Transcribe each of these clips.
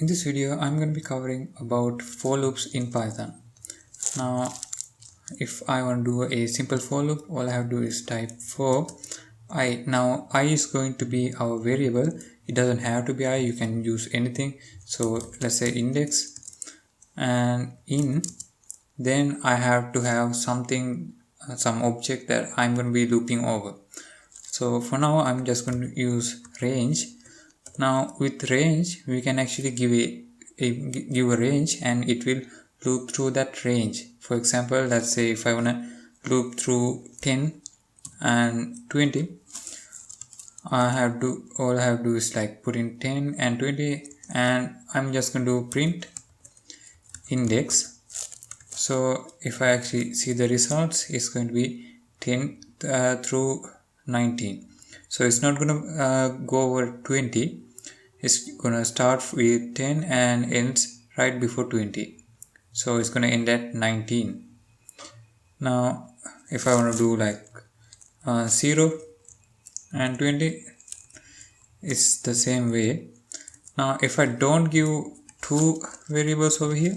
in this video I'm going to be covering about for loops in Python. Now if I want to do a simple for loop, all I have to do is type for I. Now I is going to be our variable. It doesn't have to be I, you can use anything. So let's say index and in, then I have to have something, some object that I'm going to be looping over. So for now I'm just going to use range. Now with range we can actually give a range and it will loop through that range. For example, let's say if I want to loop through 10 and 20, all I have to do is like put in 10 and 20, and I'm just going to print index. So if I actually see the results, it's going to be 10 through 19. So it's not going to go over 20. It's going to start with 10 and ends right before 20. So it's going to end at 19. Now if I want to do like 0 and 20, it's the same way. Now if I don't give two variables over here,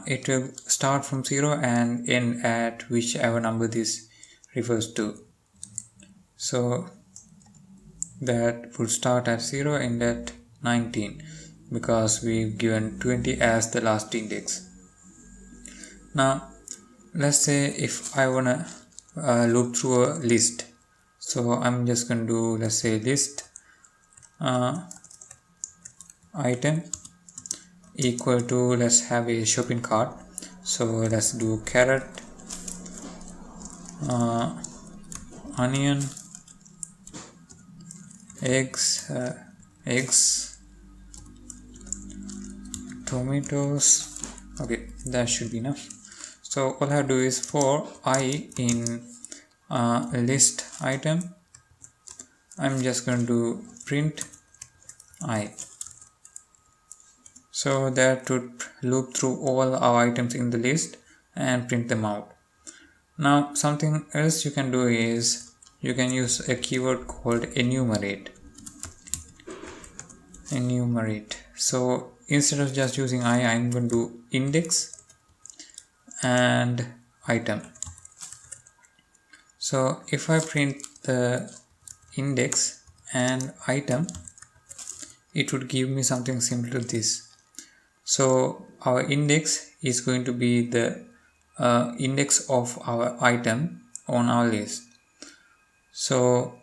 it will start from 0 and end at whichever number this refers to. So that would start at 0 and end at 19 because we've given 20 as the last index. Now let's say if I wanna loop through a list, so I'm just going to do, let's say, list item equal to, let's have a shopping cart. So let's do carrot, onion, eggs, tomatoes. Okay, that should be enough. So all I have to do is for I in list item, I'm just going to print I. So that would loop through all our items in the list and print them out. Now something else you can do is you can use a keyword called enumerate. So instead of just using I'm going to do index and item. So if I print the index and item, it would give me something similar to this. So our index is going to be the index of our item on our list. So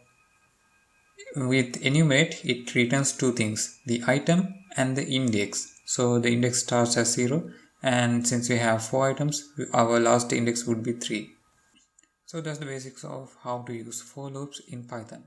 with enumerate, it returns two things, the item and the index. So the index starts as 0, and since we have 4 items, our last index would be 3. So that's the basics of how to use for loops in Python.